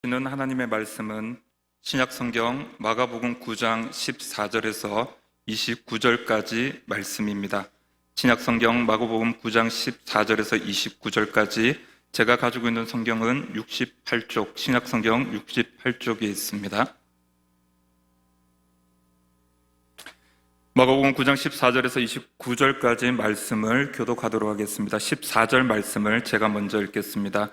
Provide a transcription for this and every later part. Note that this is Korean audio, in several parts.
주는 하나님의 말씀은 신약성경 마가복음 9장 14절에서 29절까지 말씀입니다. 신약성경 마가복음 9장 14절에서 29절까지 제가 가지고 있는 성경은 68쪽, 신약성경 68쪽에 있습니다. 마가복음 9장 14절에서 29절까지 말씀을 교독하도록 하겠습니다. 14절 말씀을 제가 먼저 읽겠습니다.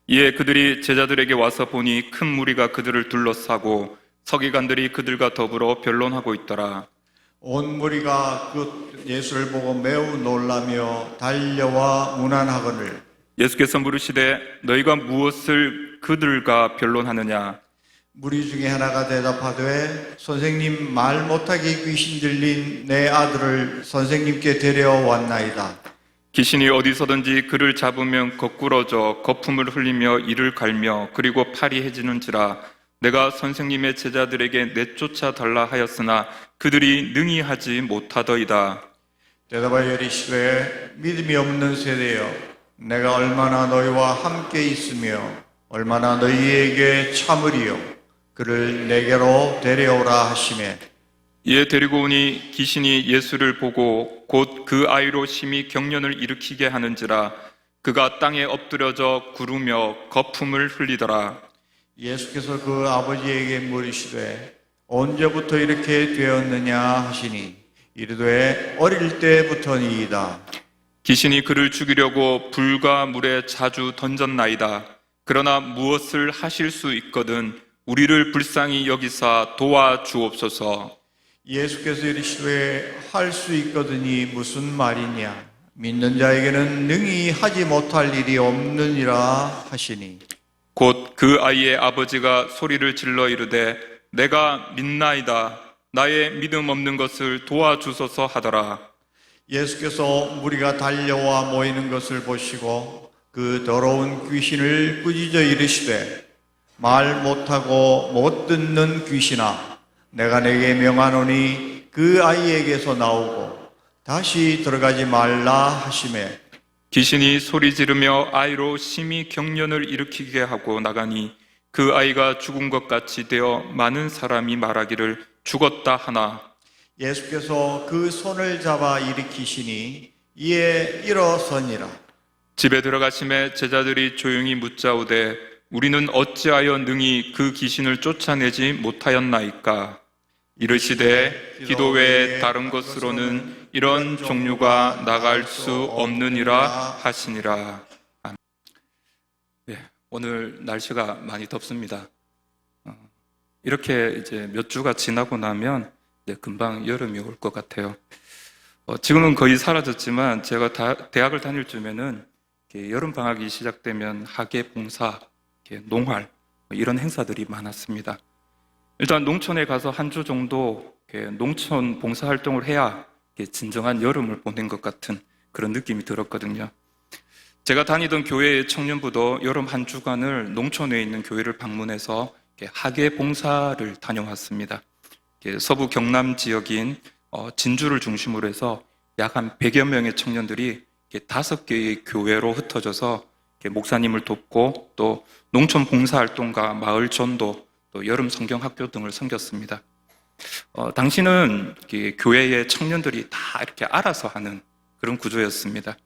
이에 그들이 제자들에게 와서 보니 큰 무리가 그들을 둘러싸고 서기관들이 그들과 더불어 변론하고 있더라. 온 무리가 그 예수를 보고 매우 놀라며 달려와 문안하거늘 예수께서 물으시되 너희가 무엇을 그들과 변론하느냐? 무리 중에 하나가 대답하되 선생님, 말 못하게 귀신 들린 내 아들을 선생님께 데려왔나이다. 귀신이 어디서든지 그를 잡으면 거꾸러져 거품을 흘리며 이를 갈며 그리고 팔이 해지는지라. 내가 선생님의 제자들에게 내쫓아 달라 하였으나 그들이 능히 하지 못하더이다. 대답하여 이르시되 믿음이 없는 세대여, 내가 얼마나 너희와 함께 있으며 얼마나 너희에게 참으리요. 그를 내게로 데려오라 하시매 이에 데리고 오니 귀신이 예수를 보고 곧 그 아이로 심히 경련을 일으키게 하는지라. 그가 땅에 엎드려져 구르며 거품을 흘리더라. 예수께서 그 아버지에게 물으시되 언제부터 이렇게 되었느냐 하시니 이르되 어릴 때부터니이다. 귀신이 그를 죽이려고 불과 물에 자주 던졌나이다. 그러나 무엇을 하실 수 있거든 우리를 불쌍히 여기사 도와주옵소서. 예수께서 이르시되 할 수 있거든이 무슨 말이냐. 믿는 자에게는 능히 하지 못할 일이 없느니라 하시니 곧 그 아이의 아버지가 소리를 질러 이르되 내가 믿나이다. 나의 믿음 없는 것을 도와주소서 하더라. 예수께서 무리가 달려와 모이는 것을 보시고 그 더러운 귀신을 꾸짖어 이르시되 말 못하고 못 듣는 귀신아, 내가 내게 명하노니 그 아이에게서 나오고 다시 들어가지 말라 하시매 귀신이 소리 지르며 아이로 심히 경련을 일으키게 하고 나가니 그 아이가 죽은 것 같이 되어 많은 사람이 말하기를 죽었다 하나. 예수께서 그 손을 잡아 일으키시니 이에 일어서니라. 집에 들어가심에 제자들이 조용히 묻자오되 우리는 어찌하여 능히 그 귀신을 쫓아내지 못하였나이까? 이르시되 기도 외에 다른 것으로는 이런 종류가 나갈 수 없느니라 하시니라. 네, 오늘 날씨가 많이 덥습니다. 이렇게 이제 몇 주가 지나고 나면 이제 금방 여름이 올 것 같아요. 지금은 거의 사라졌지만 제가 대학을 다닐 쯤에는 여름 방학이 시작되면 학예 봉사, 농활 이런 행사들이 많았습니다. 일단 농촌에 가서 한 주 정도 농촌 봉사 활동을 해야 진정한 여름을 보낸 것 같은 그런 느낌이 들었거든요. 제가 다니던 교회의 청년부도 여름 한 주간을 농촌에 있는 교회를 방문해서 학예 봉사를 다녀왔습니다. 서부 경남 지역인 진주를 중심으로 해서 약 한 100여 명의 청년들이 5개의 교회로 흩어져서 목사님을 돕고 또 농촌 봉사활동과 마을 전도 또 여름 성경학교 등을 섬겼습니다. 당시는 교회의 청년들이 다 이렇게 알아서 하는 그런 구조였습니다.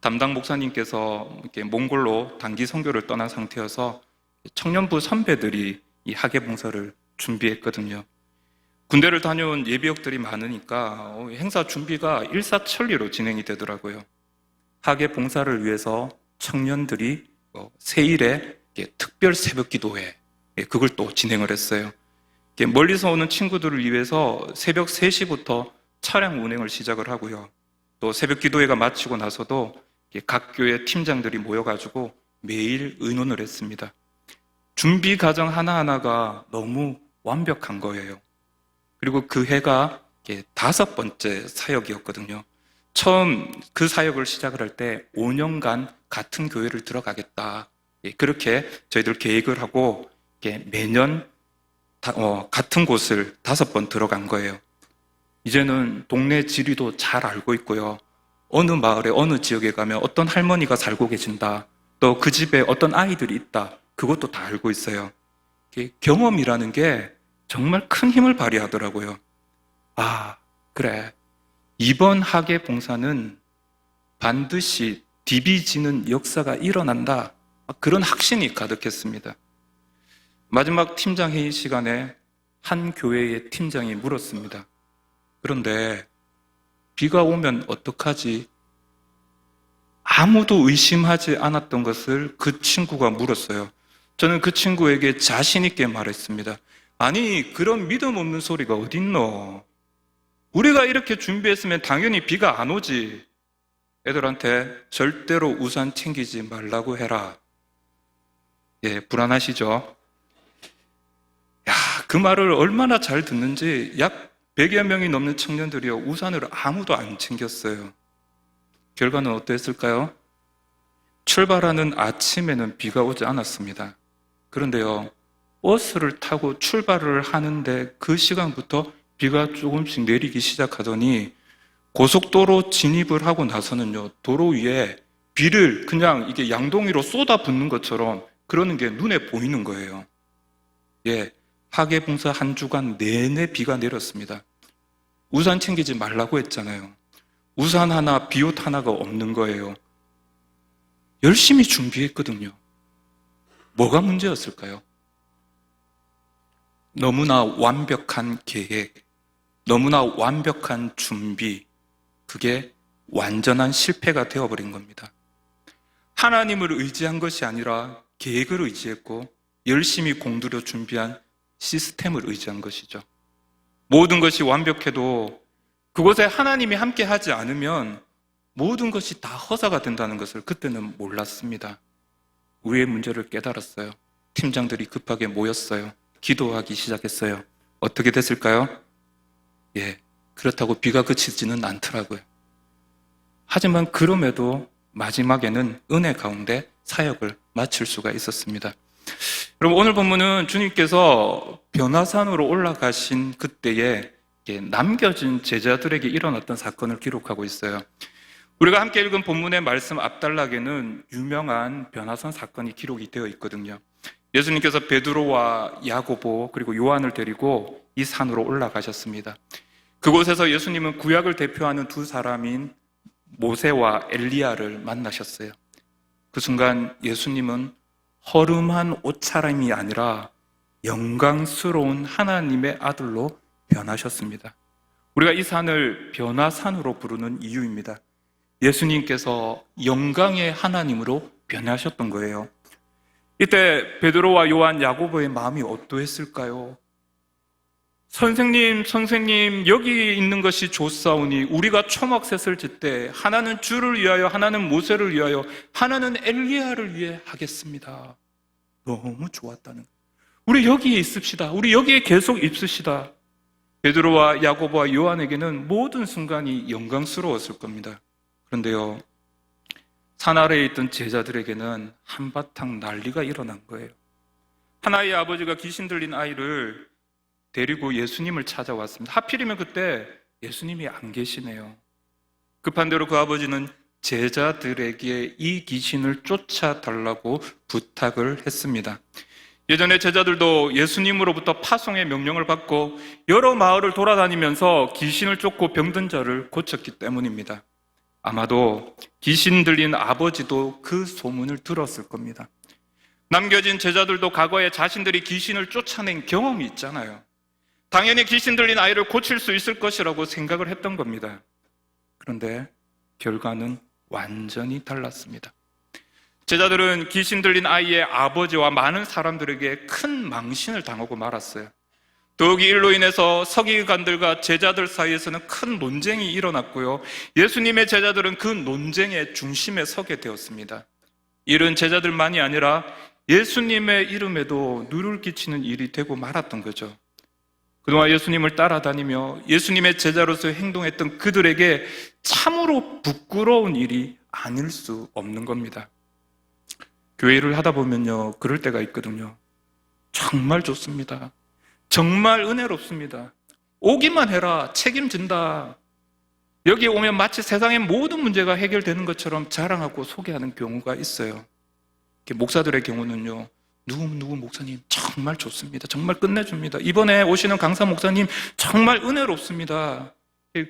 담당 목사님께서 이렇게 몽골로 단기 선교를 떠난 상태여서 청년부 선배들이 이 학예 봉사를 준비했거든요. 군대를 다녀온 예비역들이 많으니까 행사 준비가 일사천리로 진행이 되더라고요. 학예 봉사를 위해서 청년들이 세일에 특별 새벽 기도회 그걸 또 진행을 했어요. 멀리서 오는 친구들을 위해서 새벽 3시부터 차량 운행을 시작을 하고요. 또 새벽 기도회가 마치고 나서도 각 교회 팀장들이 모여가지고 매일 의논을 했습니다. 준비 과정 하나하나가 너무 완벽한 거예요. 그리고 그 해가 5번째 사역이었거든요. 처음 그 사역을 시작을 할 때 5년간 같은 교회를 들어가겠다. 그렇게 저희들 계획을 하고 매년 같은 곳을 5번 들어간 거예요. 이제는 동네 지리도 잘 알고 있고요. 어느 마을에 어느 지역에 가면 어떤 할머니가 살고 계신다. 또 그 집에 어떤 아이들이 있다. 그것도 다 알고 있어요. 경험이라는 게 정말 큰 힘을 발휘하더라고요. 아, 그래. 이번 학예 봉사는 반드시 디비지는 역사가 일어난다. 그런 확신이 가득했습니다. 마지막 팀장 회의 시간에 한 교회의 팀장이 물었습니다. 그런데 비가 오면 어떡하지? 아무도 의심하지 않았던 것을 그 친구가 물었어요. 저는 그 친구에게 자신 있게 말했습니다. 아니, 그런 믿음 없는 소리가 어딨노? 우리가 이렇게 준비했으면 당연히 비가 안 오지. 애들한테 절대로 우산 챙기지 말라고 해라. 예, 불안하시죠? 야, 그 말을 얼마나 잘 듣는지 약 100여 명이 넘는 청년들이요, 우산을 아무도 안 챙겼어요. 결과는 어땠을까요? 출발하는 아침에는 비가 오지 않았습니다. 그런데요, 버스를 타고 출발을 하는데 그 시간부터 비가 조금씩 내리기 시작하더니 고속도로 진입을 하고 나서는요, 도로 위에 비를 그냥 이게 양동이로 쏟아 붓는 것처럼 그러는 게 눈에 보이는 거예요. 예, 학예봉사 한 주간 내내 비가 내렸습니다. 우산 챙기지 말라고 했잖아요. 우산 하나, 비옷 하나가 없는 거예요. 열심히 준비했거든요. 뭐가 문제였을까요? 너무나 완벽한 계획, 너무나 완벽한 준비, 그게 완전한 실패가 되어버린 겁니다. 하나님을 의지한 것이 아니라 계획을 의지했고 열심히 공들여 준비한 시스템을 의지한 것이죠. 모든 것이 완벽해도 그곳에 하나님이 함께 하지 않으면 모든 것이 다 허사가 된다는 것을 그때는 몰랐습니다. 우리의 문제를 깨달았어요. 팀장들이 급하게 모였어요. 기도하기 시작했어요. 어떻게 됐을까요? 예, 그렇다고 비가 그치지는 않더라고요. 하지만 그럼에도 마지막에는 은혜 가운데 사역을 마칠 수가 있었습니다. 여러분, 오늘 본문은 주님께서 변화산으로 올라가신 그때에 남겨진 제자들에게 일어났던 사건을 기록하고 있어요. 우리가 함께 읽은 본문의 말씀 앞단락에는 유명한 변화산 사건이 기록이 되어 있거든요. 예수님께서 베드로와 야고보 그리고 요한을 데리고 이 산으로 올라가셨습니다. 그곳에서 예수님은 구약을 대표하는 두 사람인 모세와 엘리야를 만나셨어요. 그 순간 예수님은 허름한 옷차림이 아니라 영광스러운 하나님의 아들로 변하셨습니다. 우리가 이 산을 변화산으로 부르는 이유입니다. 예수님께서 영광의 하나님으로 변하셨던 거예요. 이때 베드로와 요한, 야고보의 마음이 어떠했을까요? 선생님, 여기 있는 것이 좋사오니 우리가 초막셋을 짓되 하나는 주를 위하여, 하나는 모세를 위하여, 하나는 엘리야를 위해 하겠습니다. 너무 좋았다는 거예요. 우리 여기에 있읍시다. 우리 여기에 계속 있으시다. 베드로와 야고보와 요한에게는 모든 순간이 영광스러웠을 겁니다. 그런데요, 산 아래에 있던 제자들에게는 한바탕 난리가 일어난 거예요. 하나의 아버지가 귀신 들린 아이를 데리고 예수님을 찾아왔습니다. 하필이면 그때 예수님이 안 계시네요. 급한 대로 그 아버지는 제자들에게 이 귀신을 쫓아달라고 부탁을 했습니다. 예전에 제자들도 예수님으로부터 파송의 명령을 받고 여러 마을을 돌아다니면서 귀신을 쫓고 병든 자를 고쳤기 때문입니다. 아마도 귀신 들린 아버지도 그 소문을 들었을 겁니다. 남겨진 제자들도 과거에 자신들이 귀신을 쫓아낸 경험이 있잖아요. 당연히 귀신 들린 아이를 고칠 수 있을 것이라고 생각을 했던 겁니다. 그런데 결과는 완전히 달랐습니다. 제자들은 귀신 들린 아이의 아버지와 많은 사람들에게 큰 망신을 당하고 말았어요. 더욱이 일로 인해서 서기관들과 제자들 사이에서는 큰 논쟁이 일어났고요. 예수님의 제자들은 그 논쟁의 중심에 서게 되었습니다. 이런 제자들만이 아니라 예수님의 이름에도 누를 끼치는 일이 되고 말았던 거죠. 그동안 예수님을 따라다니며 예수님의 제자로서 행동했던 그들에게 참으로 부끄러운 일이 아닐 수 없는 겁니다. 교회 일을 하다 보면요, 그럴 때가 있거든요. 정말 좋습니다. 정말 은혜롭습니다. 오기만 해라, 책임진다. 여기에 오면 마치 세상의 모든 문제가 해결되는 것처럼 자랑하고 소개하는 경우가 있어요. 목사들의 경우는요, 누구 목사님 정말 좋습니다. 정말 끝내줍니다. 이번에 오시는 강사 목사님 정말 은혜롭습니다.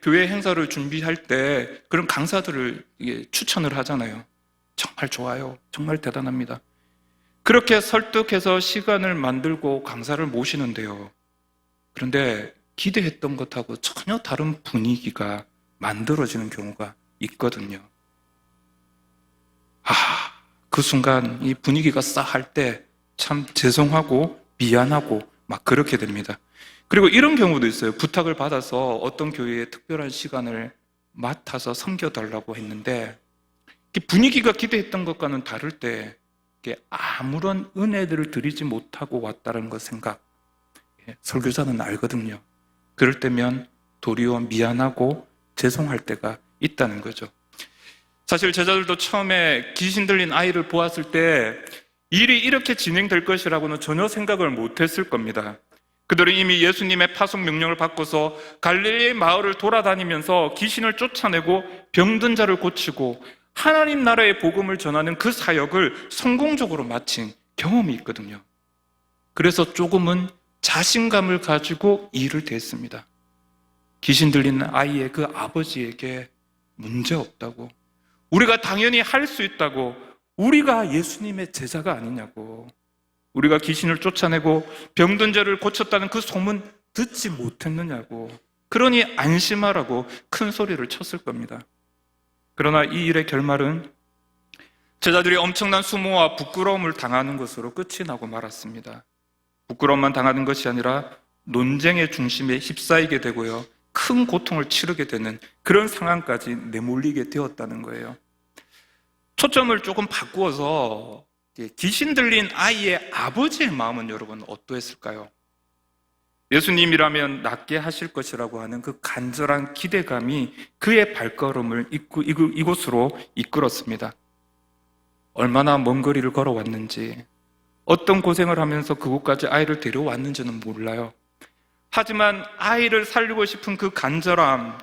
교회 행사를 준비할 때 그런 강사들을 추천을 하잖아요. 정말 좋아요. 정말 대단합니다. 그렇게 설득해서 시간을 만들고 강사를 모시는데요. 그런데 기대했던 것하고 전혀 다른 분위기가 만들어지는 경우가 있거든요. 그 순간 이 분위기가 싸할 때 참 죄송하고 미안하고 막 그렇게 됩니다. 그리고 이런 경우도 있어요. 부탁을 받아서 어떤 교회에 특별한 시간을 맡아서 섬겨달라고 했는데 분위기가 기대했던 것과는 다를 때 아무런 은혜들을 드리지 못하고 왔다는 것 생각, 설교자는 알거든요. 그럴 때면 도리어 미안하고 죄송할 때가 있다는 거죠. 사실 제자들도 처음에 귀신 들린 아이를 보았을 때 일이 이렇게 진행될 것이라고는 전혀 생각을 못했을 겁니다. 그들은 이미 예수님의 파송 명령을 받고서 갈릴리 마을을 돌아다니면서 귀신을 쫓아내고 병든 자를 고치고 하나님 나라의 복음을 전하는 그 사역을 성공적으로 마친 경험이 있거든요. 그래서 조금은 자신감을 가지고 일을 대했습니다. 귀신 들린 아이의 그 아버지에게 문제 없다고, 우리가 당연히 할 수 있다고, 우리가 예수님의 제자가 아니냐고, 우리가 귀신을 쫓아내고 병든 자를 고쳤다는 그 소문 듣지 못했느냐고, 그러니 안심하라고 큰 소리를 쳤을 겁니다. 그러나 이 일의 결말은 제자들이 엄청난 수모와 부끄러움을 당하는 것으로 끝이 나고 말았습니다. 부끄러움만 당하는 것이 아니라 논쟁의 중심에 휩싸이게 되고요, 큰 고통을 치르게 되는 그런 상황까지 내몰리게 되었다는 거예요. 초점을 조금 바꾸어서 귀신 들린 아이의 아버지의 마음은 여러분 어떠했을까요? 예수님이라면 낫게 하실 것이라고 하는 그 간절한 기대감이 그의 발걸음을 이곳으로 이끌었습니다. 얼마나 먼 거리를 걸어왔는지, 어떤 고생을 하면서 그곳까지 아이를 데려왔는지는 몰라요. 하지만 아이를 살리고 싶은 그 간절함,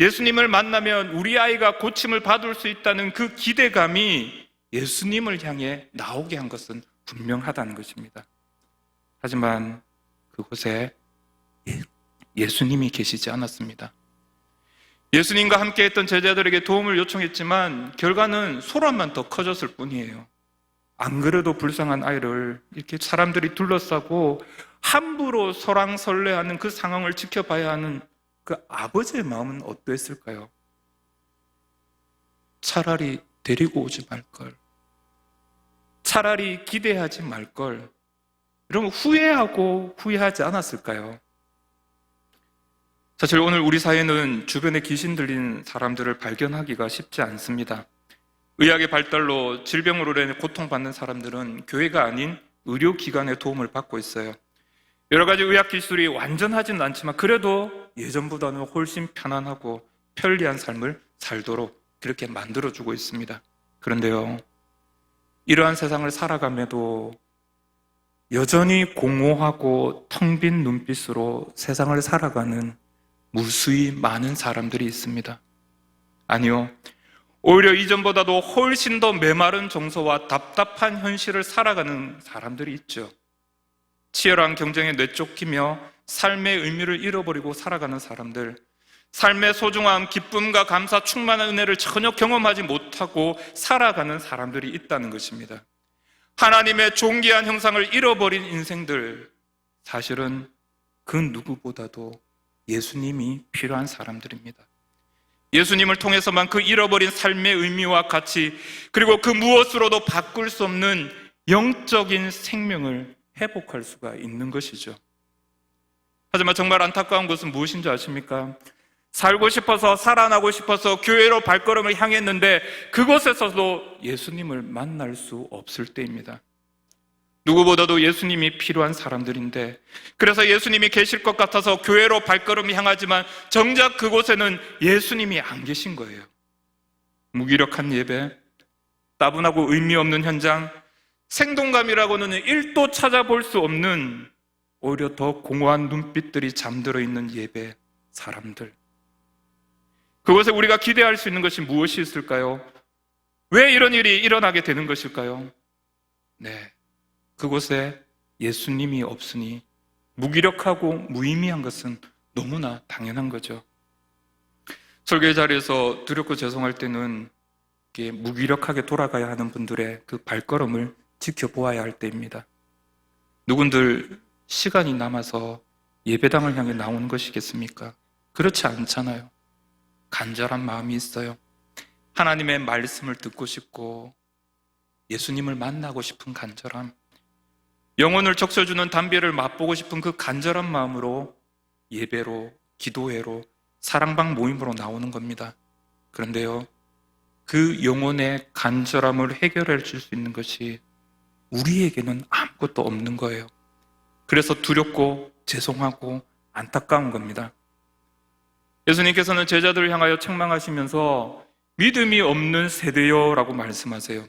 예수님을 만나면 우리 아이가 고침을 받을 수 있다는 그 기대감이 예수님을 향해 나오게 한 것은 분명하다는 것입니다. 하지만 그곳에 예수님이 계시지 않았습니다. 예수님과 함께 했던 제자들에게 도움을 요청했지만 결과는 소란만 더 커졌을 뿐이에요. 안 그래도 불쌍한 아이를 이렇게 사람들이 둘러싸고 함부로 설왕설래하는 그 상황을 지켜봐야 하는 그 아버지의 마음은 어떠했을까요? 차라리 데리고 오지 말걸, 차라리 기대하지 말걸, 이러면 후회하고 후회하지 않았을까요? 사실 오늘 우리 사회는 주변에 귀신 들린 사람들을 발견하기가 쉽지 않습니다. 의학의 발달로 질병으로 인해 고통받는 사람들은 교회가 아닌 의료기관의 도움을 받고 있어요. 여러 가지 의학 기술이 완전하지는 않지만 그래도 예전보다는 훨씬 편안하고 편리한 삶을 살도록 그렇게 만들어주고 있습니다. 그런데요, 이러한 세상을 살아감에도 여전히 공허하고 텅 빈 눈빛으로 세상을 살아가는 무수히 많은 사람들이 있습니다. 아니요, 오히려 이전보다도 훨씬 더 메마른 정서와 답답한 현실을 살아가는 사람들이 있죠. 치열한 경쟁에 내쫓기며 삶의 의미를 잃어버리고 살아가는 사람들, 삶의 소중함, 기쁨과 감사, 충만한 은혜를 전혀 경험하지 못하고 살아가는 사람들이 있다는 것입니다. 하나님의 존귀한 형상을 잃어버린 인생들, 사실은 그 누구보다도 예수님이 필요한 사람들입니다. 예수님을 통해서만 그 잃어버린 삶의 의미와 가치, 그리고 그 무엇으로도 바꿀 수 없는 영적인 생명을 회복할 수가 있는 것이죠. 하지만 정말 안타까운 것은 무엇인지 아십니까? 살고 싶어서, 살아나고 싶어서 교회로 발걸음을 향했는데 그곳에서도 예수님을 만날 수 없을 때입니다. 누구보다도 예수님이 필요한 사람들인데, 그래서 예수님이 계실 것 같아서 교회로 발걸음을 향하지만 정작 그곳에는 예수님이 안 계신 거예요. 무기력한 예배, 따분하고 의미 없는 현장, 생동감이라고는 1도 찾아볼 수 없는 오히려 더 공허한 눈빛들이 잠들어 있는 예배, 사람들. 그곳에 우리가 기대할 수 있는 것이 무엇이 있을까요? 왜 이런 일이 일어나게 되는 것일까요? 네, 그곳에 예수님이 없으니 무기력하고 무의미한 것은 너무나 당연한 거죠. 설교의 자리에서 두렵고 죄송할 때는 이렇게 무기력하게 돌아가야 하는 분들의 그 발걸음을 지켜보아야 할 때입니다. 누군들 시간이 남아서 예배당을 향해 나오는 것이겠습니까? 그렇지 않잖아요. 간절한 마음이 있어요. 하나님의 말씀을 듣고 싶고 예수님을 만나고 싶은 간절함, 영혼을 적셔주는 담배를 맛보고 싶은 그 간절한 마음으로 예배로, 기도회로, 사랑방 모임으로 나오는 겁니다. 그런데요, 그 영혼의 간절함을 해결해 줄 수 있는 것이 우리에게는 아무것도 없는 거예요. 그래서 두렵고 죄송하고 안타까운 겁니다. 예수님께서는 제자들을 향하여 책망하시면서 믿음이 없는 세대요 라고 말씀하세요.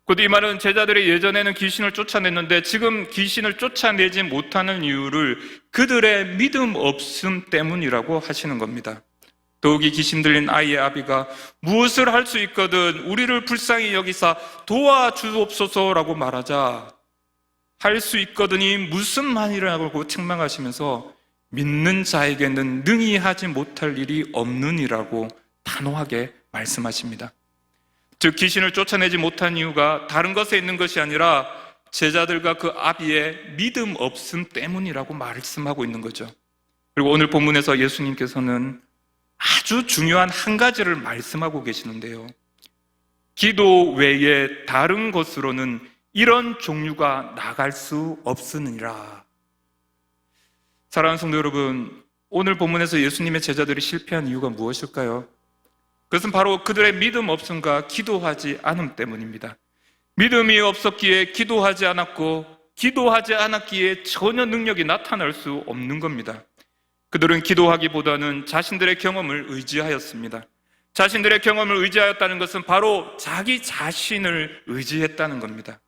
곧 이 말은 제자들이 예전에는 귀신을 쫓아냈는데 지금 귀신을 쫓아내지 못하는 이유를 그들의 믿음 없음 때문이라고 하시는 겁니다. 더욱이 귀신 들린 아이의 아비가 무엇을 할 수 있거든 우리를 불쌍히 여기사 도와주옵소서라고 말하자 할 수 있거든이 무슨 말이라고 책망하시면서 믿는 자에게는 능히 하지 못할 일이 없느니라고 단호하게 말씀하십니다. 즉 귀신을 쫓아내지 못한 이유가 다른 것에 있는 것이 아니라 제자들과 그 아비의 믿음 없음 때문이라고 말씀하고 있는 거죠. 그리고 오늘 본문에서 예수님께서는 아주 중요한 한 가지를 말씀하고 계시는데요. 기도 외에 다른 것으로는 이런 종류가 나갈 수 없으니라. 사랑하는 성도 여러분, 오늘 본문에서 예수님의 제자들이 실패한 이유가 무엇일까요? 그것은 바로 그들의 믿음 없음과 기도하지 않음 때문입니다. 믿음이 없었기에 기도하지 않았고 기도하지 않았기에 전혀 능력이 나타날 수 없는 겁니다. 그들은 기도하기보다는 자신들의 경험을 의지하였습니다. 자신들의 경험을 의지하였다는 것은 바로 자기 자신을 의지했다는 겁니다.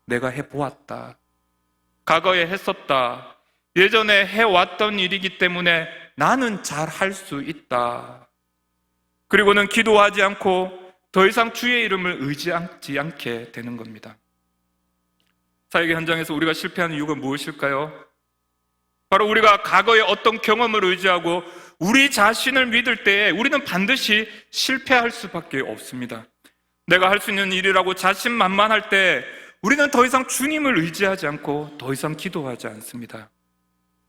내가 해보았다. 과거에 했었다. 예전에 해왔던 일이기 때문에 나는 잘 할 수 있다. 그리고는 기도하지 않고 더 이상 주의 이름을 의지하지 않게 되는 겁니다. 사역의 현장에서 우리가 실패하는 이유가 무엇일까요? 바로 우리가 과거의 어떤 경험을 의지하고 우리 자신을 믿을 때에 우리는 반드시 실패할 수밖에 없습니다. 내가 할 수 있는 일이라고 자신만만할 때 우리는 더 이상 주님을 의지하지 않고 더 이상 기도하지 않습니다.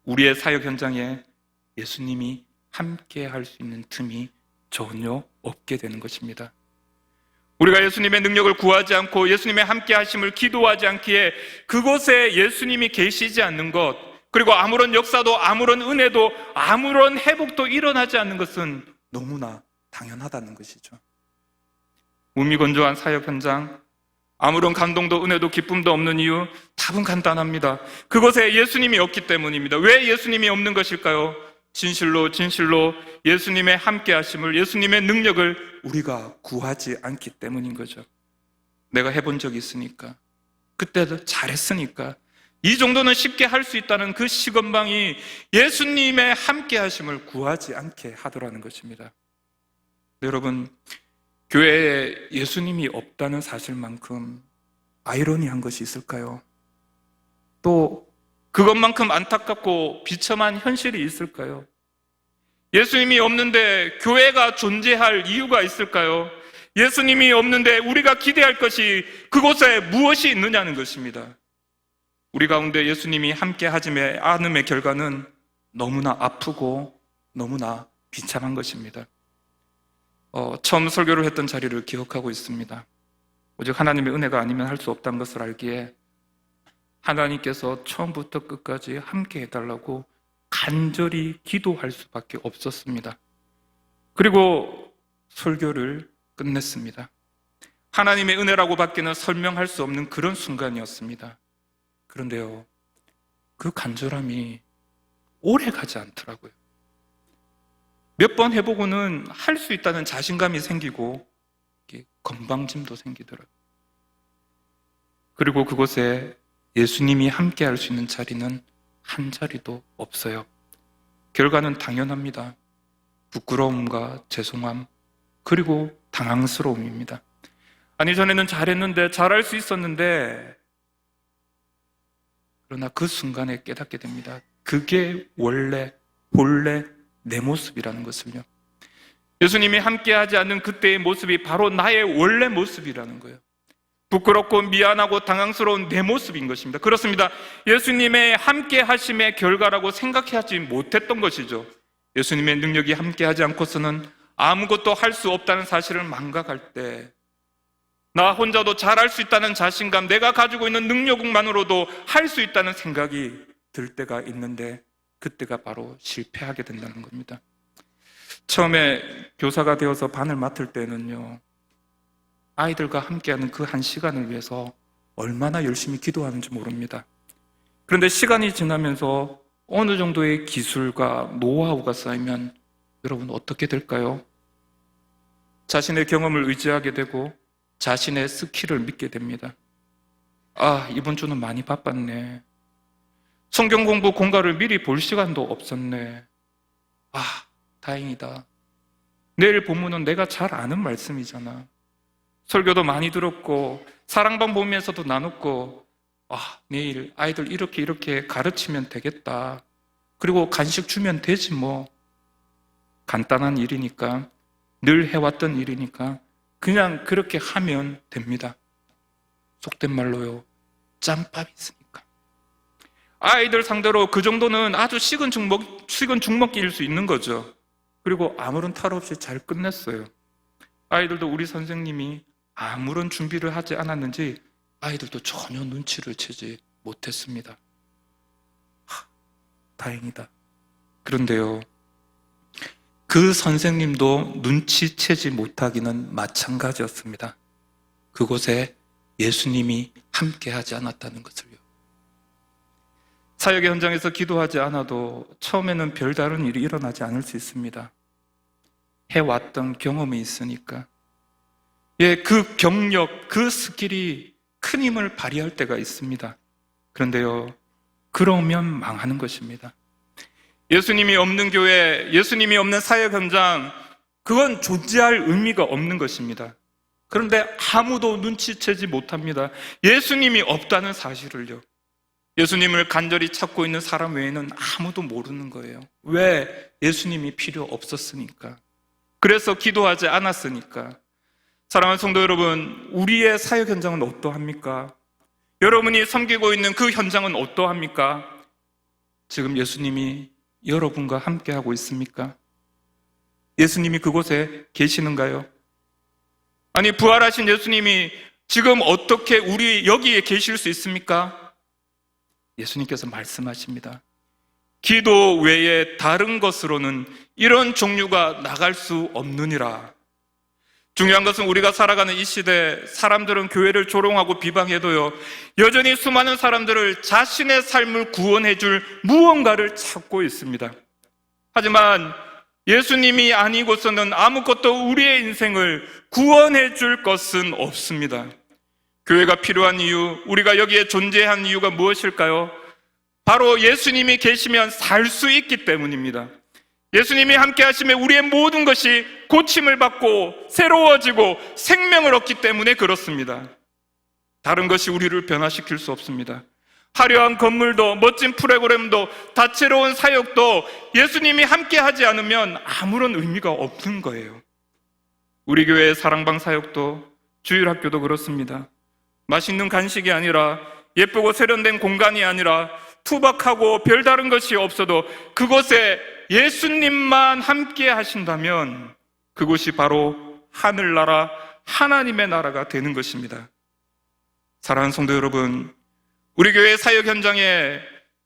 우리의 사역 현장에 예수님이 함께 할 수 있는 틈이 전혀 없게 되는 것입니다. 우리가 예수님의 능력을 구하지 않고 예수님의 함께 하심을 기도하지 않기에 그곳에 예수님이 계시지 않는 것, 그리고 아무런 역사도 아무런 은혜도 아무런 회복도 일어나지 않는 것은 너무나 당연하다는 것이죠. 무미건조한 사역 현장, 아무런 감동도 은혜도 기쁨도 없는 이유, 답은 간단합니다. 그곳에 예수님이 없기 때문입니다. 왜 예수님이 없는 것일까요? 진실로 예수님의 함께 하심을, 예수님의 능력을 우리가 구하지 않기 때문인 거죠. 내가 해본 적이 있으니까, 그때도 잘했으니까, 이 정도는 쉽게 할 수 있다는 그 시건방이 예수님의 함께 하심을 구하지 않게 하더라는 것입니다. 여러분, 교회에 예수님이 없다는 사실만큼 아이러니한 것이 있을까요? 또 그것만큼 안타깝고 비참한 현실이 있을까요? 예수님이 없는데 교회가 존재할 이유가 있을까요? 예수님이 없는데 우리가 기대할 것이 그곳에 무엇이 있느냐는 것입니다. 우리 가운데 예수님이 함께 하지 않음의 결과는 너무나 아프고 너무나 비참한 것입니다. 처음 설교를 했던 자리를 기억하고 있습니다. 오직 하나님의 은혜가 아니면 할 수 없다는 것을 알기에 하나님께서 처음부터 끝까지 함께 해달라고 간절히 기도할 수밖에 없었습니다. 그리고 설교를 끝냈습니다. 하나님의 은혜라고 밖에는 설명할 수 없는 그런 순간이었습니다. 그런데요, 그 간절함이 오래 가지 않더라고요. 몇 번 해보고는 할 수 있다는 자신감이 생기고 건방짐도 생기더라고요. 그리고 그곳에 예수님이 함께 할 수 있는 자리는 한 자리도 없어요. 결과는 당연합니다. 부끄러움과 죄송함, 그리고 당황스러움입니다. 아니, 전에는 잘했는데, 잘할 수 있었는데 그러나 그 순간에 깨닫게 됩니다. 그게 본래 내 모습이라는 것을요. 예수님이 함께하지 않는 그때의 모습이 바로 나의 원래 모습이라는 거예요. 부끄럽고 미안하고 당황스러운 내 모습인 것입니다. 그렇습니다. 예수님의 함께하심의 결과라고 생각하지 못했던 것이죠. 예수님의 능력이 함께하지 않고서는 아무것도 할 수 없다는 사실을 망각할 때, 나 혼자도 잘할 수 있다는 자신감, 내가 가지고 있는 능력만으로도 할 수 있다는 생각이 들 때가 있는데, 그때가 바로 실패하게 된다는 겁니다. 처음에 교사가 되어서 반을 맡을 때는요, 아이들과 함께하는 그 한 시간을 위해서 얼마나 열심히 기도하는지 모릅니다. 그런데 시간이 지나면서 어느 정도의 기술과 노하우가 쌓이면 여러분 어떻게 될까요? 자신의 경험을 의지하게 되고 자신의 스킬을 믿게 됩니다. 아, 이번 주는 많이 바빴네. 성경 공부 공과를 미리 볼 시간도 없었네. 아, 다행이다. 내일 본문은 내가 잘 아는 말씀이잖아. 설교도 많이 들었고 사랑방 보면서도 나눴고, 아, 내일 아이들 이렇게 가르치면 되겠다. 그리고 간식 주면 되지 뭐. 간단한 일이니까, 늘 해왔던 일이니까 그냥 그렇게 하면 됩니다. 속된 말로요, 짬밥이 있으니까. 아이들 상대로 그 정도는 아주 식은 죽 먹기일 수 있는 거죠. 그리고 아무런 탈 없이 잘 끝냈어요. 아이들도 우리 선생님이 아무런 준비를 하지 않았는지 아이들도 전혀 눈치를 채지 못했습니다. 다행이다. 그런데요, 그 선생님도 눈치채지 못하기는 마찬가지였습니다. 그곳에 예수님이 함께하지 않았다는 것을요. 사역의 현장에서 기도하지 않아도 처음에는 별다른 일이 일어나지 않을 수 있습니다. 해왔던 경험이 있으니까. 예, 그 경력, 그 스킬이 큰 힘을 발휘할 때가 있습니다. 그런데요, 그러면 망하는 것입니다. 예수님이 없는 교회, 예수님이 없는 사역 현장, 그건 존재할 의미가 없는 것입니다. 그런데 아무도 눈치채지 못합니다. 예수님이 없다는 사실을요. 예수님을 간절히 찾고 있는 사람 외에는 아무도 모르는 거예요. 왜? 예수님이 필요 없었으니까. 그래서 기도하지 않았으니까. 사랑하는 성도 여러분, 우리의 사역 현장은 어떠합니까? 여러분이 섬기고 있는 그 현장은 어떠합니까? 지금 예수님이 여러분과 함께하고 있습니까? 예수님이 그곳에 계시는가요? 아니, 부활하신 예수님이 지금 어떻게 우리 여기에 계실 수 있습니까? 예수님께서 말씀하십니다. 기도 외에 다른 것으로는 이런 종류가 나갈 수 없느니라. 중요한 것은 우리가 살아가는 이 시대, 사람들은 교회를 조롱하고 비방해도요, 여전히 수많은 사람들을 자신의 삶을 구원해 줄 무언가를 찾고 있습니다. 하지만 예수님이 아니고서는 아무것도 우리의 인생을 구원해 줄 것은 없습니다. 교회가 필요한 이유, 우리가 여기에 존재한 이유가 무엇일까요? 바로 예수님이 계시면 살 수 있기 때문입니다. 예수님이 함께 하시면 우리의 모든 것이 고침을 받고 새로워지고 생명을 얻기 때문에 그렇습니다. 다른 것이 우리를 변화시킬 수 없습니다. 화려한 건물도 멋진 프로그램도 다채로운 사역도 예수님이 함께 하지 않으면 아무런 의미가 없는 거예요. 우리 교회의 사랑방 사역도 주일학교도 그렇습니다. 맛있는 간식이 아니라, 예쁘고 세련된 공간이 아니라, 투박하고 별다른 것이 없어도 그곳에 예수님만 함께 하신다면 그곳이 바로 하늘나라, 하나님의 나라가 되는 것입니다. 사랑하는 성도 여러분, 우리 교회 사역 현장에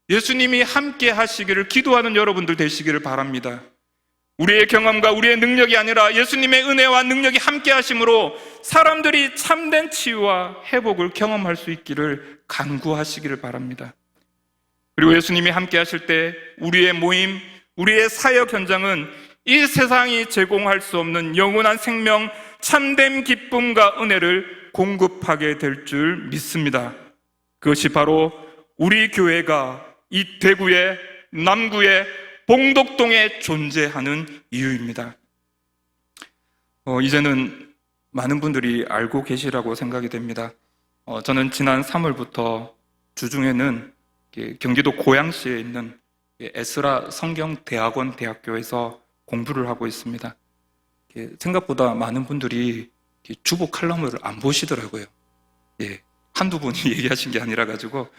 예수님이 함께 하시기를 기도하는 여러분들 되시기를 바랍니다. 우리의 경험과 우리의 능력이 아니라 예수님의 은혜와 능력이 함께 하심으로 사람들이 참된 치유와 회복을 경험할 수 있기를 간구하시기를 바랍니다. 그리고 예수님이 함께 하실 때 우리의 모임, 우리의 사역 현장은 이 세상이 제공할 수 없는 영원한 생명, 참된 기쁨과 은혜를 공급하게 될 줄 믿습니다. 그것이 바로 우리 교회가 이 대구의 남구의 봉독동에 존재하는 이유입니다. 이제는 많은 분들이 알고 계시라고 생각이 됩니다. 저는 지난 3월부터 주중에는 경기도 고양시에 있는 에스라 성경대학원 대학교에서 공부를 하고 있습니다. 생각보다 많은 분들이 주보 칼럼을 안 보시더라고요. 한두 분이 얘기하신 게 아니라 가지고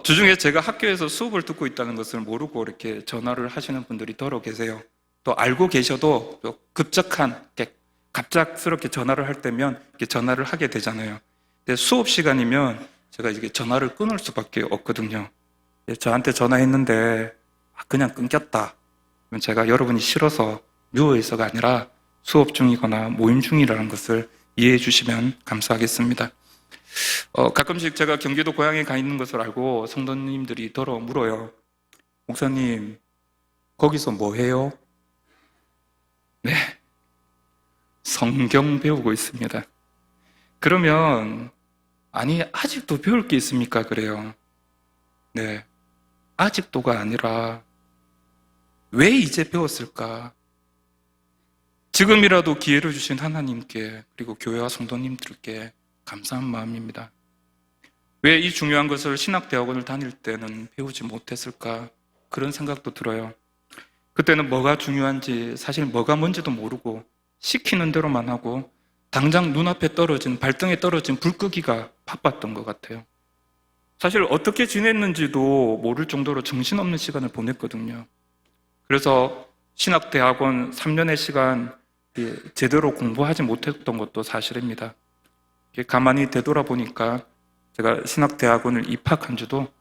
주중에 제가 학교에서 수업을 듣고 있다는 것을 모르고 이렇게 전화를 하시는 분들이 더러 계세요. 또 알고 계셔도 또 갑작스럽게 전화를 할 때면 이렇게 전화를 하게 되잖아요. 근데 수업 시간이면 제가 이게 전화를 끊을 수밖에 없거든요. 저한테 전화했는데 그냥 끊겼다. 그럼 제가 여러분이 싫어서 미워해서가 아니라 수업 중이거나 모임 중이라는 것을 이해해 주시면 감사하겠습니다. 가끔씩 제가 경기도 고향에 가 있는 것을 알고 성도님들이 더러 물어요. 목사님, 거기서 뭐 해요? 네, 성경 배우고 있습니다. 그러면 아니 아직도 배울 게 있습니까? 그래요. 네, 아직도가 아니라 왜 이제 배웠을까? 지금이라도 기회를 주신 하나님께 그리고 교회와 성도님들께 감사한 마음입니다. 왜 이 중요한 것을 신학대학원을 다닐 때는 배우지 못했을까? 그런 생각도 들어요. 그때는 뭐가 중요한지 사실 뭐가 뭔지도 모르고 시키는 대로만 하고 당장 눈앞에 떨어진 발등에 떨어진 불끄기가 바빴던 것 같아요. 사실 어떻게 지냈는지도 모를 정도로 정신없는 시간을 보냈거든요. 그래서 신학대학원 3년의 시간 제대로 공부하지 못했던 것도 사실입니다. 가만히 되돌아보니까 제가 신학대학원을 입학한 지도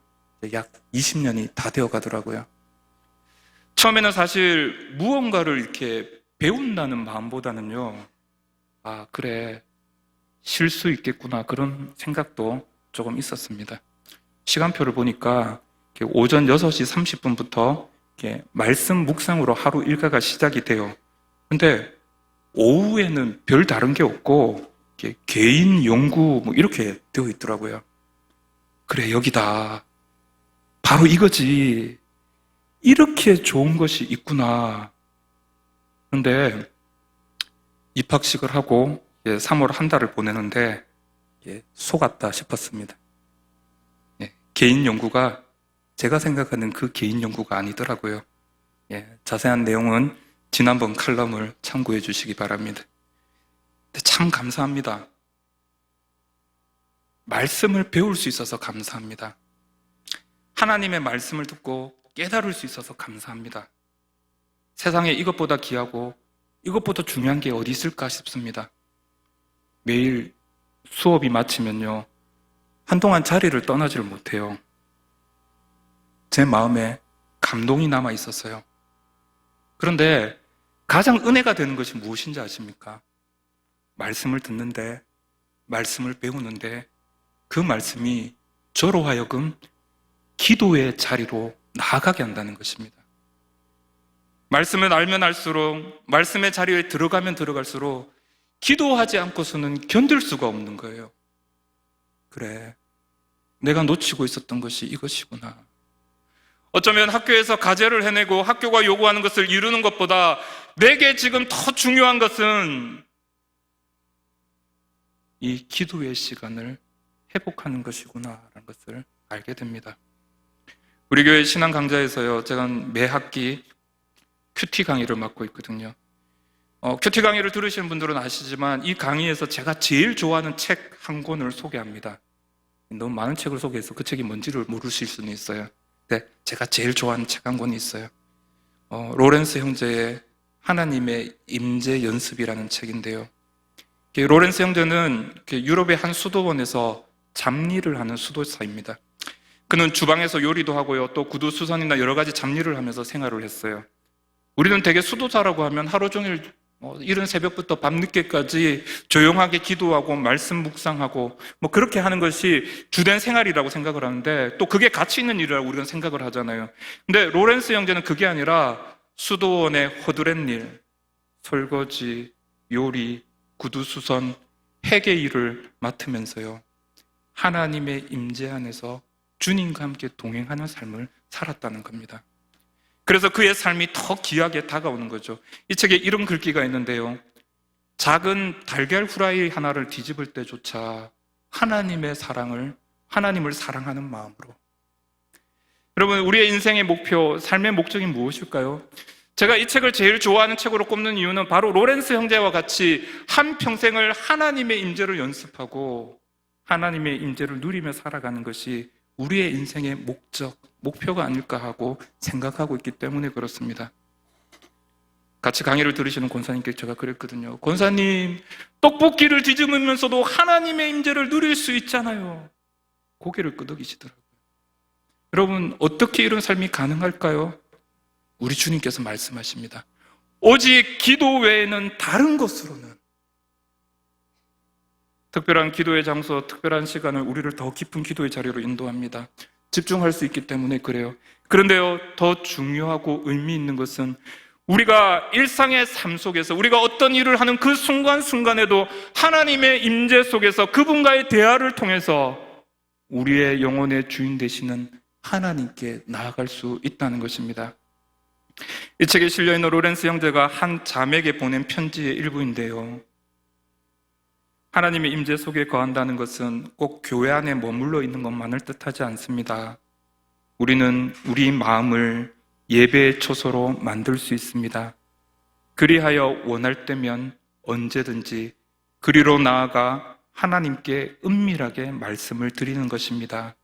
약 20년이 다 되어 가더라고요. 처음에는 사실 무언가를 이렇게 배운다는 마음보다는요, 그래, 쉴 수 있겠구나, 그런 생각도 조금 있었습니다. 시간표를 보니까 오전 6시 30분부터 말씀 묵상으로 하루 일과가 시작이 돼요. 근데 오후에는 별 다른 게 없고 개인 연구 이렇게 되어 있더라고요. 그래, 여기다. 바로 이거지. 이렇게 좋은 것이 있구나. 그런데 입학식을 하고 3월 한 달을 보내는데 속았다 싶었습니다. 개인 연구가 제가 생각하는 그 개인 연구가 아니더라고요. 자세한 내용은 지난번 칼럼을 참고해 주시기 바랍니다. 근데 참 감사합니다. 말씀을 배울 수 있어서 감사합니다. 하나님의 말씀을 듣고 깨달을 수 있어서 감사합니다. 세상에 이것보다 귀하고 이것보다 중요한 게 어디 있을까 싶습니다. 매일 수업이 마치면요, 한동안 자리를 떠나지를 못해요. 제 마음에 감동이 남아 있었어요. 그런데 가장 은혜가 되는 것이 무엇인지 아십니까? 말씀을 듣는데, 말씀을 배우는데 그 말씀이 저로 하여금 기도의 자리로 나아가게 한다는 것입니다. 말씀을 알면 알수록, 말씀의 자리에 들어가면 들어갈수록 기도하지 않고서는 견딜 수가 없는 거예요. 그래, 내가 놓치고 있었던 것이 이것이구나. 어쩌면 학교에서 과제를 해내고 학교가 요구하는 것을 이루는 것보다 내게 지금 더 중요한 것은 이 기도의 시간을 회복하는 것이구나라는 것을 알게 됩니다. 우리 교회 신앙 강좌에서요, 제가 매 학기 큐티 강의를 맡고 있거든요. 큐티 강의를 들으시는 분들은 아시지만 이 강의에서 제가 제일 좋아하는 책 한 권을 소개합니다. 너무 많은 책을 소개해서 그 책이 뭔지를 모르실 수는 있어요. 근데 제가 제일 좋아하는 책 한 권이 있어요. 로렌스 형제의 하나님의 임재 연습이라는 책인데요. 로렌스 형제는 유럽의 한 수도원에서 잡일을 하는 수도사입니다. 그는 주방에서 요리도 하고요, 또 구두수선이나 여러 가지 잡일을 하면서 생활을 했어요. 우리는 대개 수도사라고 하면 하루 종일 이른 새벽부터 밤늦게까지 조용하게 기도하고 말씀 묵상하고 그렇게 하는 것이 주된 생활이라고 생각을 하는데, 또 그게 가치 있는 일이라고 우리는 생각을 하잖아요. 근데 로렌스 형제는 그게 아니라 수도원의 허드렛 일, 설거지, 요리, 구두수선, 회계 일을 맡으면서요, 하나님의 임재 안에서 주님과 함께 동행하는 삶을 살았다는 겁니다. 그래서 그의 삶이 더 귀하게 다가오는 거죠. 이 책에 이런 글귀가 있는데요, 작은 달걀 후라이 하나를 뒤집을 때조차 하나님을 사랑하는 마음으로 여러분, 우리의 인생의 목표, 삶의 목적이 무엇일까요? 제가 이 책을 제일 좋아하는 책으로 꼽는 이유는 바로 로렌스 형제와 같이 한평생을 하나님의 임재를 연습하고 하나님의 임재를 누리며 살아가는 것이 우리의 인생의 목적, 목표가 아닐까 하고 생각하고 있기 때문에 그렇습니다. 같이 강의를 들으시는 권사님께 제가 그랬거든요. 권사님, 떡볶이를 뒤집으면서도 하나님의 임재를 누릴 수 있잖아요. 고개를 끄덕이시더라고요. 여러분, 어떻게 이런 삶이 가능할까요? 우리 주님께서 말씀하십니다. 오직 기도 외에는 다른 것으로는, 특별한 기도의 장소, 특별한 시간을 우리를 더 깊은 기도의 자리로 인도합니다. 집중할 수 있기 때문에 그래요. 그런데요, 더 중요하고 의미 있는 것은 우리가 일상의 삶 속에서 우리가 어떤 일을 하는 그 순간순간에도 하나님의 임재 속에서 그분과의 대화를 통해서 우리의 영혼의 주인 되시는 하나님께 나아갈 수 있다는 것입니다. 이 책에 실려있는 로렌스 형제가 한 자매에게 보낸 편지의 일부인데요. 하나님의 임재 속에 거한다는 것은 꼭 교회 안에 머물러 있는 것만을 뜻하지 않습니다. 우리는 우리 마음을 예배의 초소로 만들 수 있습니다. 그리하여 원할 때면 언제든지 그리로 나아가 하나님께 은밀하게 말씀을 드리는 것입니다.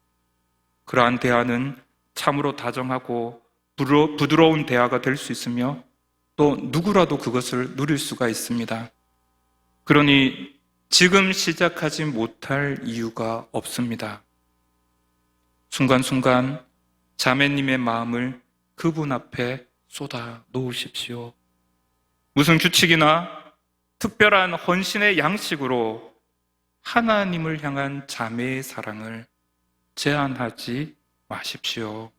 그러한 대화는 참으로 다정하고 부드러운 대화가 될 수 있으며 또 누구라도 그것을 누릴 수가 있습니다. 그러니 지금 시작하지 못할 이유가 없습니다. 순간순간 자매님의 마음을 그분 앞에 쏟아 놓으십시오. 무슨 규칙이나 특별한 헌신의 양식으로 하나님을 향한 자매의 사랑을 제한하지 마십시오.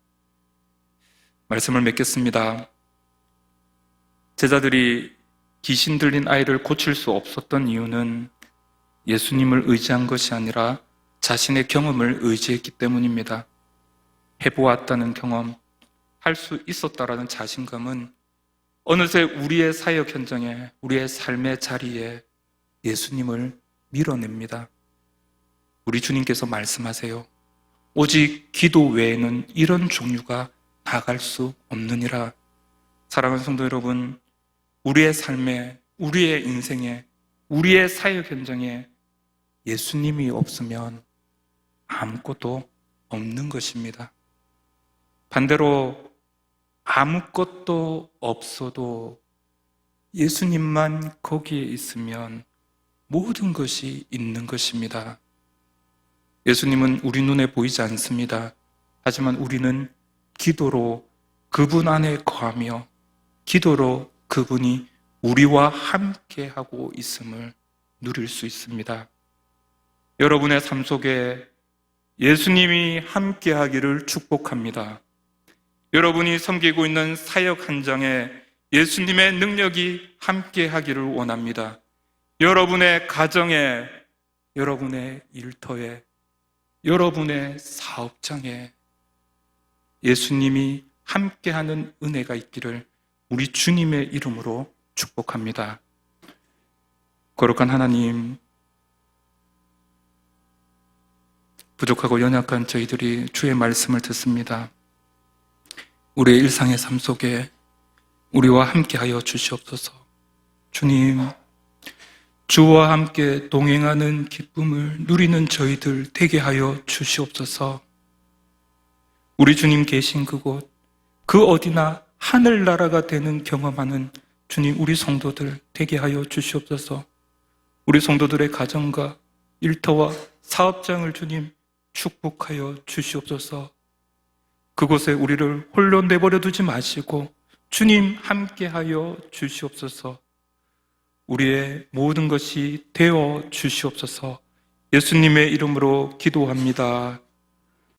말씀을 맺겠습니다. 제자들이 귀신 들린 아이를 고칠 수 없었던 이유는 예수님을 의지한 것이 아니라 자신의 경험을 의지했기 때문입니다. 해보았다는 경험, 할 수 있었다라는 자신감은 어느새 우리의 사역 현장에, 우리의 삶의 자리에 예수님을 밀어냅니다. 우리 주님께서 말씀하세요. 오직 기도 외에는 이런 종류가 나갈 수 없느니라. 사랑하는 성도 여러분, 우리의 삶에, 우리의 인생에, 우리의 사역 현장에 예수님이 없으면 아무것도 없는 것입니다. 반대로 아무것도 없어도 예수님만 거기에 있으면 모든 것이 있는 것입니다. 예수님은 우리 눈에 보이지 않습니다. 하지만 우리는 기도로 그분 안에 거하며 기도로 그분이 우리와 함께하고 있음을 누릴 수 있습니다. 여러분의 삶 속에 예수님이 함께하기를 축복합니다. 여러분이 섬기고 있는 사역 현장에 예수님의 능력이 함께하기를 원합니다. 여러분의 가정에, 여러분의 일터에, 여러분의 사업장에 예수님이 함께하는 은혜가 있기를 우리 주님의 이름으로 축복합니다. 거룩한 하나님, 부족하고 연약한 저희들이 주의 말씀을 듣습니다. 우리의 일상의 삶 속에 우리와 함께하여 주시옵소서. 주님, 주와 함께 동행하는 기쁨을 누리는 저희들 되게 하여 주시옵소서. 우리 주님 계신 그곳, 그 어디나 하늘나라가 되는 경험하는 주님, 우리 성도들 되게 하여 주시옵소서. 우리 성도들의 가정과 일터와 사업장을 주님 축복하여 주시옵소서. 그곳에 우리를 홀로 내버려 두지 마시고 주님 함께하여 주시옵소서. 우리의 모든 것이 되어 주시옵소서. 예수님의 이름으로 기도합니다.